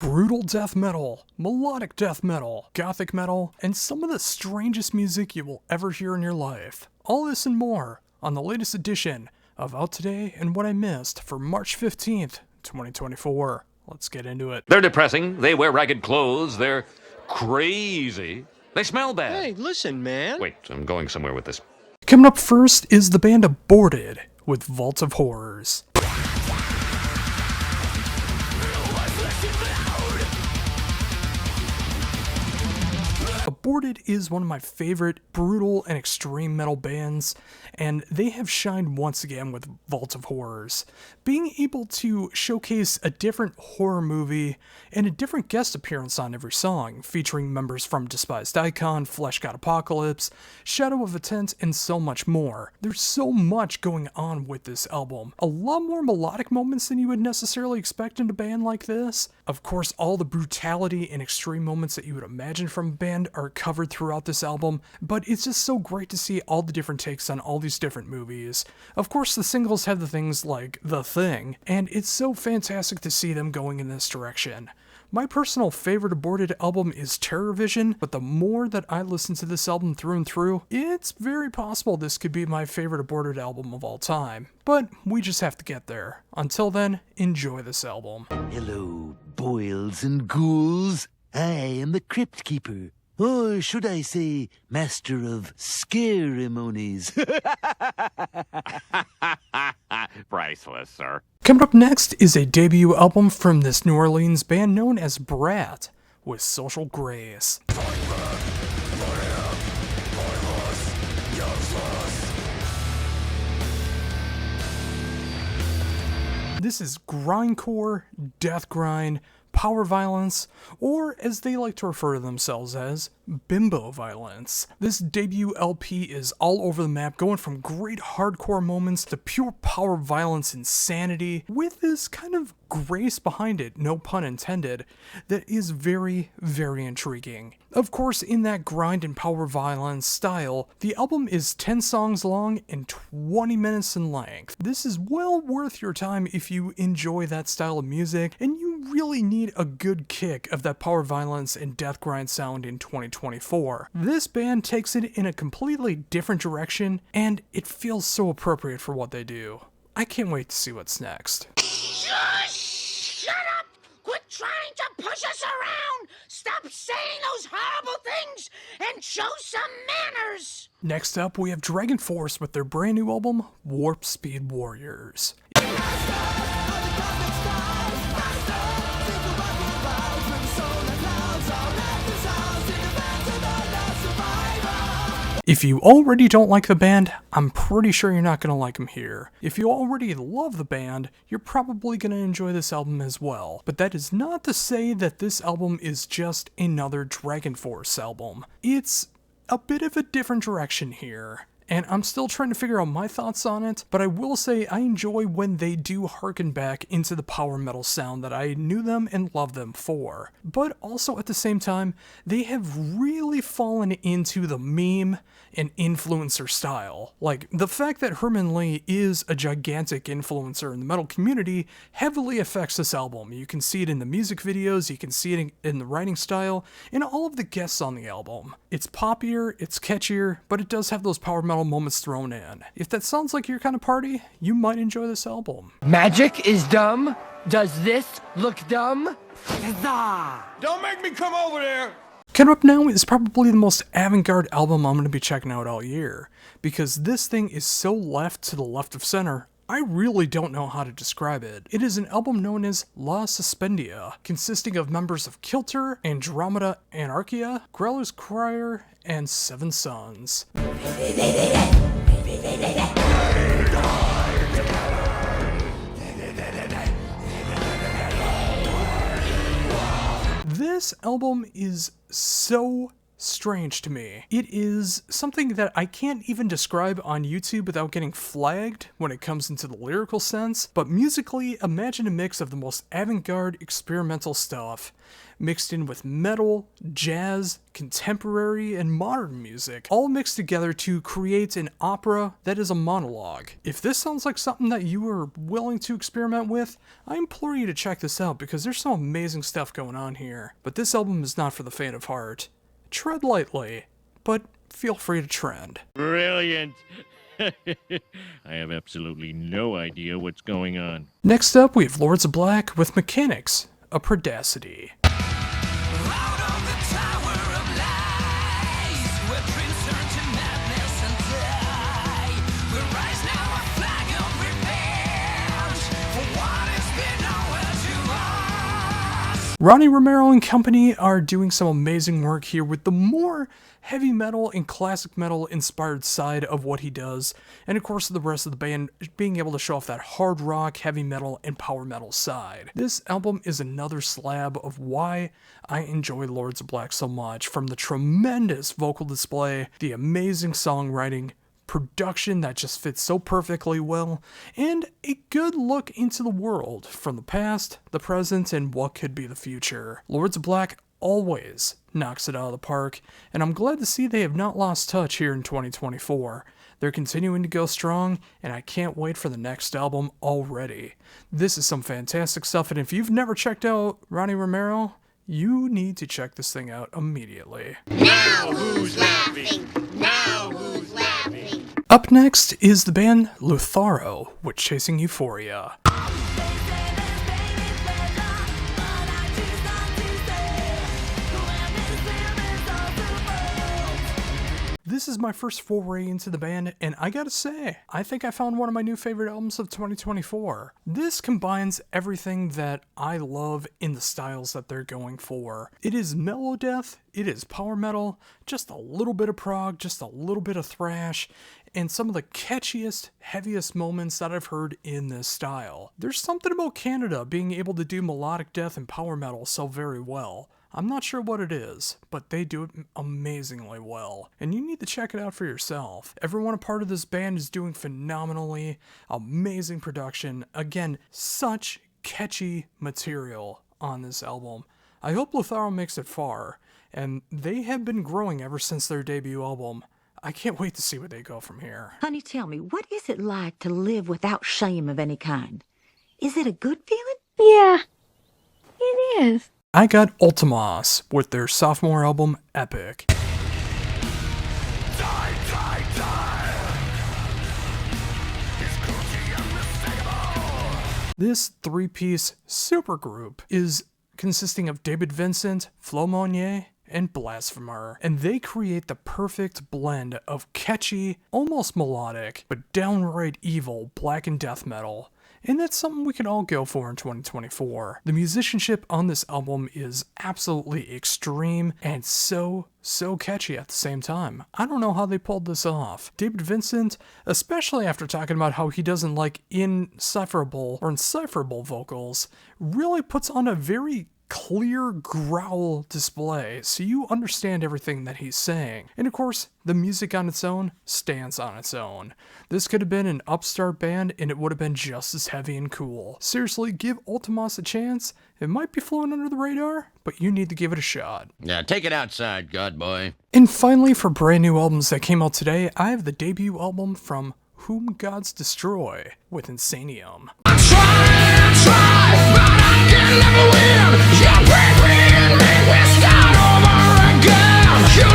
brutal death metal, melodic death metal, gothic metal, and some of the strangest music you will ever hear in your life. All this and more on the latest edition of Out Today and What I Missed for March 15th, 2024. Let's get into it. They're depressing, they wear ragged clothes, they're crazy, they smell bad. Hey, listen, man. Wait, I'm going somewhere with this. Coming up first is the band Aborted with Vault of Horrors. Aborted is one of my favorite brutal and extreme metal bands, and they have shined once again with Vault of Horrors. Being able to showcase a different horror movie and a different guest appearance on every song, featuring members from Despised Icon, Flesh God Apocalypse, Shadow of a Tent, and so much more. There's so much going on with this album. A lot more melodic moments than you would necessarily expect in a band like this. Of course, all the brutality and extreme moments that you would imagine from a band are covered throughout this album, but it's just so great to see all the different takes on all these different movies. Of course, the singles have the things like The Thing, and it's so fantastic to see them going in this direction. My personal favorite Aborted album is Terror Vision, but the more that I listen to this album through and through, it's very possible this could be my favorite Aborted album of all time. But we just have to get there. Until then, enjoy this album. Hello, boils and ghouls. I am the Crypt Keeper. Or should I say, master of ceremonies. Priceless, sir. Coming up next is a debut album from this New Orleans band known as Brat with Social Grace. This is grindcore, death grind, power violence, or as they like to refer to themselves as, bimbo violence. This debut LP is all over the map, going from great hardcore moments to pure power violence insanity, with this kind of grace behind it, no pun intended, that is very, very intriguing. Of course, in that grind and power violence style, the album is 10 songs long and 20 minutes in length. This is well worth your time if you enjoy that style of music, and you really need a good kick of that power violence and death grind sound in 2024. This band takes it in a completely different direction, and it feels so appropriate for what they do. I can't wait to see what's next. Shut up! Quit trying to push us around! Stop saying those horrible things and show some manners! Next up, we have Dragon Force with their brand new album, Warp Speed Warriors. If you already don't like the band, I'm pretty sure you're not going to like them here. If you already love the band, you're probably going to enjoy this album as well. But that is not to say that this album is just another Dragon Force album. It's a bit of a different direction here, and I'm still trying to figure out my thoughts on it, but I will say I enjoy when they do harken back into the power metal sound that I knew them and loved them for. But also at the same time, they have really fallen into the meme and influencer style. Like, the fact that Herman Lee is a gigantic influencer in the metal community heavily affects this album. You can see it in the music videos, you can see it in the writing style, and all of the guests on the album. It's poppier, it's catchier, but it does have those power metal moments thrown in. If that sounds like your kind of party, you might enjoy this album. Magic is dumb? Does this look dumb? Huzzah! Don't make me come over there. Coming up now is probably the most avant-garde album I'm going to be checking out all year, because this thing is so left to the left of center, I really don't know how to describe it. It is an album known as La Suspendia, consisting of members of Kilter, Andromeda Anarchia, Growler's Crier, and Seven Sons. This album is so strange to me. It is something that I can't even describe on YouTube without getting flagged when it comes into the lyrical sense, but musically, imagine a mix of the most avant-garde experimental stuff mixed in with metal, jazz, contemporary, and modern music, all mixed together to create an opera that is a monologue. If this sounds like something that you are willing to experiment with, I implore you to check this out because there's some amazing stuff going on here. But this album is not for the faint of heart. Tread lightly, but feel free to trend. Brilliant. I have absolutely no idea what's going on. Next up, we have Lords of Black with Mechanics, a Predacity. Ronnie Romero and company are doing some amazing work here with the more heavy metal and classic metal inspired side of what he does, and of course the rest of the band being able to show off that hard rock, heavy metal, and power metal side. This album is another slab of why I enjoy Lords of Black so much, from the tremendous vocal display, the amazing songwriting, production that just fits so perfectly well, and a good look into the world from the past, the present, and what could be the future. Lords of Black always knocks it out of the park, and I'm glad to see they have not lost touch here in 2024. They're continuing to go strong, and I can't wait for the next album already. This is some fantastic stuff, and if you've never checked out Ronnie Romero, you need to check this thing out immediately. Now who's laughing? Now who's laughing? Up next is the band Lutharo with Chasing Euphoria. This is my first foray into the band, and I gotta say, I think I found one of my new favorite albums of 2024. This combines everything that I love in the styles that they're going for. It is mellow death, it is power metal, just a little bit of prog, just a little bit of thrash, and some of the catchiest, heaviest moments that I've heard in this style. There's something about Canada being able to do melodic death and power metal so very well. I'm not sure what it is, but they do it amazingly well, and you need to check it out for yourself. Everyone a part of this band is doing phenomenally, amazing production, again, such catchy material on this album. I hope Lutharo makes it far, and they have been growing ever since their debut album. I can't wait to see where they go from here. Honey, tell me, what is it like to live without shame of any kind? Is it a good feeling? Yeah, it is. I got Ultimas with their sophomore album, Epic. This three-piece supergroup is consisting of David Vincent, Flo Monnier, and Blasphemer, and they create the perfect blend of catchy, almost melodic, but downright evil black and death metal. And that's something we can all go for in 2024. The musicianship on this album is absolutely extreme and so catchy at the same time. I don't know how they pulled this off. David Vincent, especially after talking about how he doesn't like indecipherable vocals, really puts on a very clear growl display so you understand everything that he's saying. And of course, the music on its own stands on its own. This could have been an upstart band and it would have been just as heavy and cool. Seriously, give Ultimas a chance. It might be flowing under the radar, but you need to give it a shot. Yeah, take it outside, God boy. And finally, for brand new albums that came out today, I have the debut album from Whom Gods Destroy with Insanium. Try, but I can never win. You break me and make me start over again.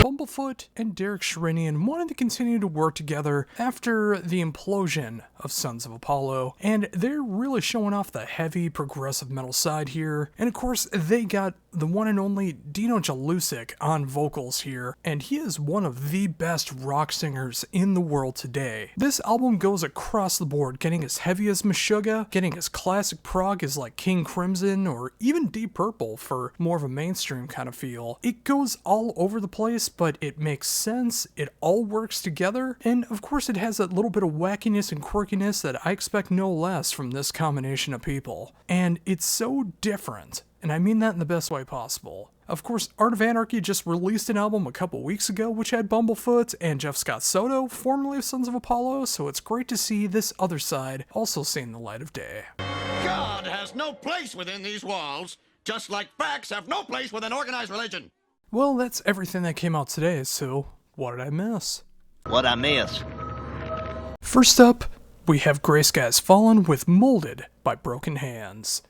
Bumblefoot and Derek Sherinian wanted to continue to work together after the implosion of Sons of Apollo, and they're really showing off the heavy progressive metal side here. And of course, they got the one and only Dino Jalusic on vocals here, and he is one of the best rock singers in the world today. This album goes across the board, getting as heavy as Meshuggah, getting as classic prog as like King Crimson, or even Deep Purple for more of a mainstream kind of feel. It goes all over the place, but it makes sense, it all works together, and of course it has that little bit of wackiness and quirkiness that I expect no less from this combination of people. And it's so different and I mean that in the best way possible. Of course, Art of Anarchy just released an album a couple weeks ago which had Bumblefoot and Jeff Scott Soto, formerly of Sons of Apollo, so it's great to see this other side also seeing the light of day. God has no place within these walls, just like facts have no place within organized religion. Well, that's everything that came out today, so what did I miss? What I miss? First up, we have Gray Skies Fallen with Molded by Broken Hands.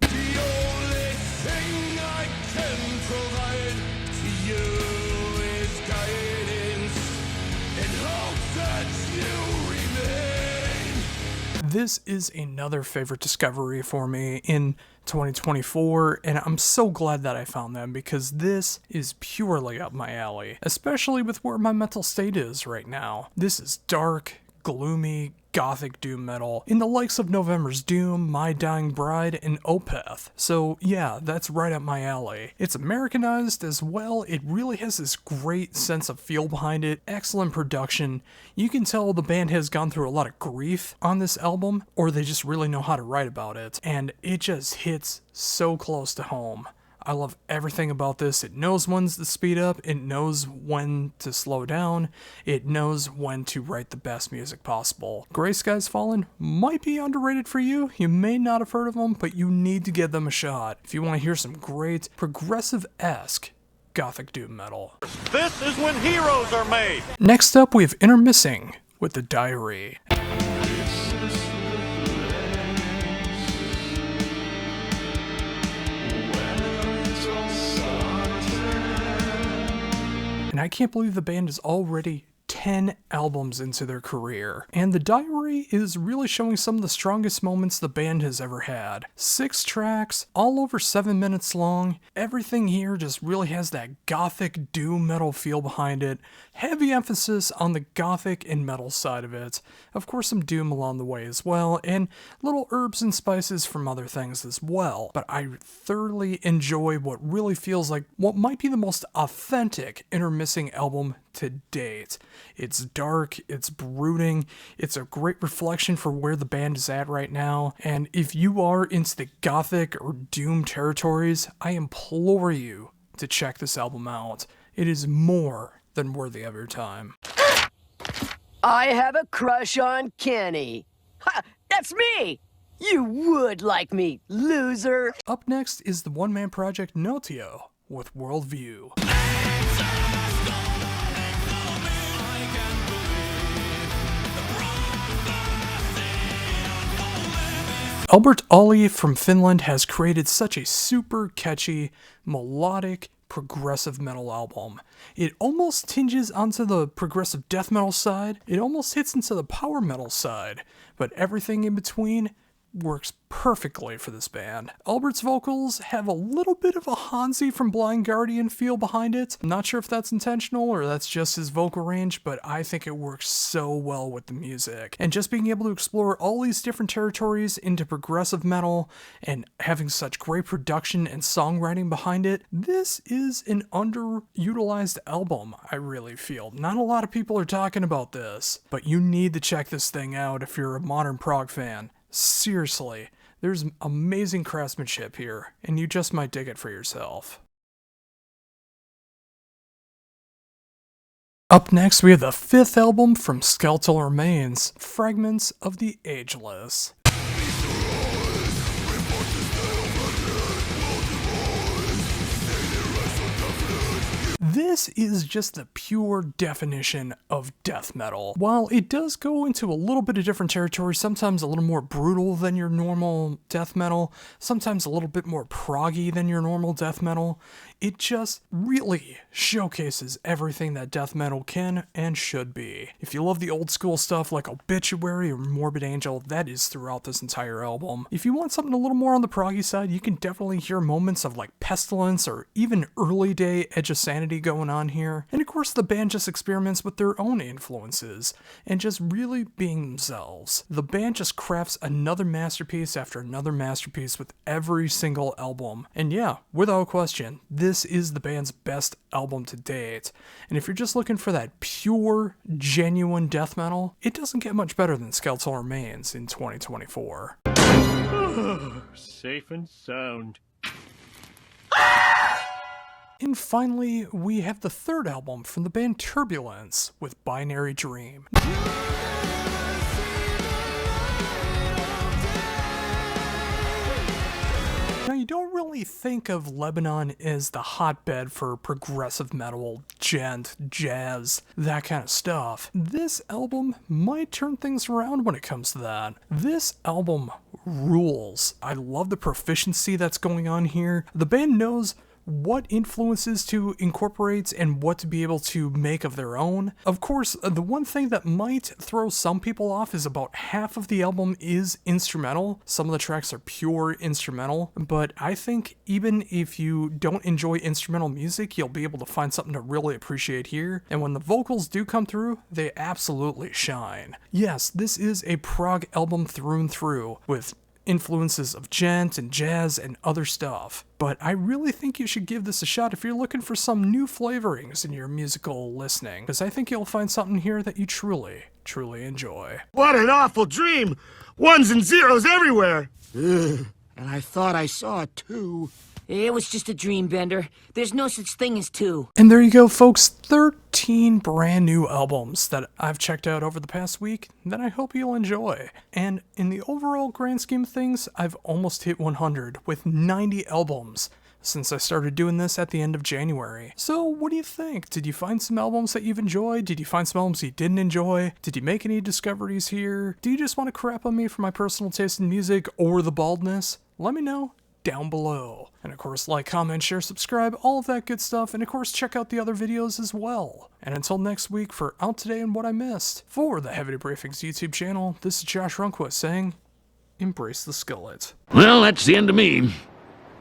This is another favorite discovery for me in 2024, and I'm so glad that I found them because this is purely up my alley, especially with where my mental state is right now. This is dark, gloomy, gothic doom metal in the likes of November's Doom, My Dying Bride, and Opeth. So yeah, that's right up my alley. It's Americanized as well. It really has this great sense of feel behind it, excellent production. You can tell the band has gone through a lot of grief on this album, or they just really know how to write about it, and it just hits so close to home. I love everything about this. It knows when to speed up, it knows when to slow down, it knows when to write the best music possible. Gray Skies Fallen might be underrated for you. You may not have heard of them, but you need to give them a shot if you want to hear some great, progressive-esque gothic doom metal. This is when heroes are made. Next up, we have Intermissing with The Diary. And I can't believe the band is already 10 albums into their career. And The Diary is really showing some of the strongest moments the band has ever had. 6 tracks, all over 7 minutes long. Everything here just really has that gothic doom metal feel behind it. Heavy emphasis on the gothic and metal side of it. Of course, some doom along the way as well, and little herbs and spices from other things as well. But I thoroughly enjoy what really feels like what might be the most authentic Intermissing album to date. It's dark, it's brooding, it's a great reflection for where the band is at right now, and if you are into the gothic or doom territories, I implore you to check this album out. It is more than worthy of your time. I have a crush on Kenny. Ha! That's me! You would like me, loser! Up next is the one-man project Notio with Worldview. Albert Olli from Finland has created such a super catchy, melodic, progressive metal album. It almost tinges onto the progressive death metal side, it almost hits into the power metal side, but everything in between works perfectly for this band. Albert's vocals have a little bit of a Hansi from Blind Guardian feel behind it. I'm not sure if that's intentional or that's just his vocal range, but I think it works so well with the music. And just being able to explore all these different territories into progressive metal and having such great production and songwriting behind it, this is an underutilized album, I really feel. Not a lot of people are talking about this, but you need to check this thing out if you're a modern prog fan. Seriously, there's amazing craftsmanship here, and you just might dig it for yourself. Up next, we have the 5th album from Skeletal Remains, Fragments of the Ageless. This is just the pure definition of death metal. While it does go into a little bit of different territory, sometimes a little more brutal than your normal death metal, sometimes a little bit more proggy than your normal death metal, it just really showcases everything that death metal can and should be. If you love the old school stuff like Obituary or Morbid Angel, that is throughout this entire album. If you want something a little more on the proggy side, you can definitely hear moments of like Pestilence or even early day Edge of Sanity going on here. And of course the band just experiments with their own influences and just really being themselves. The band just crafts another masterpiece after another masterpiece with every single album. And yeah, without question, this is the band's best album to date. And if you're just looking for that pure, genuine death metal, it doesn't get much better than Skeletal Remains in 2024. Safe and sound. And finally, we have the third album from the band Turbulence with Binary Dream. Now, you don't really think of Lebanon as the hotbed for progressive metal, gent, jazz, that kind of stuff. This album might turn things around when it comes to that. This album rules. I love the proficiency that's going on here. The band knows what influences to incorporate and what to be able to make of their own. Of course, the one thing that might throw some people off is about half of the album is instrumental. Some of the tracks are pure instrumental, but I think even if you don't enjoy instrumental music, you'll be able to find something to really appreciate here. And when the vocals do come through, they absolutely shine. Yes, this is a prog album through and through, with influences of gent and jazz and other stuff. But I really think you should give this a shot if you're looking for some new flavorings in your musical listening, because I think you'll find something here that you truly, truly enjoy. What an awful dream! Ones and zeros everywhere! Ugh. And I thought I saw a 2. It was just a dream, Bender. There's no such thing as 2. And there you go, folks. 13 brand new albums that I've checked out over the past week that I hope you'll enjoy. And in the overall grand scheme of things, I've almost hit 100 with 90 albums since I started doing this at the end of January. So what do you think? Did you find some albums that you've enjoyed? Did you find some albums you didn't enjoy? Did you make any discoveries here? Do you just want to crap on me for my personal taste in music or the baldness? Let me know down below. And of course, like, comment, share, subscribe, all of that good stuff, and of course check out the other videos as well. And until next week for Out Today and What I Missed, for the Heavy Debriefings YouTube channel, this is Josh Runquist saying, embrace the skillet. Well, that's the end of me.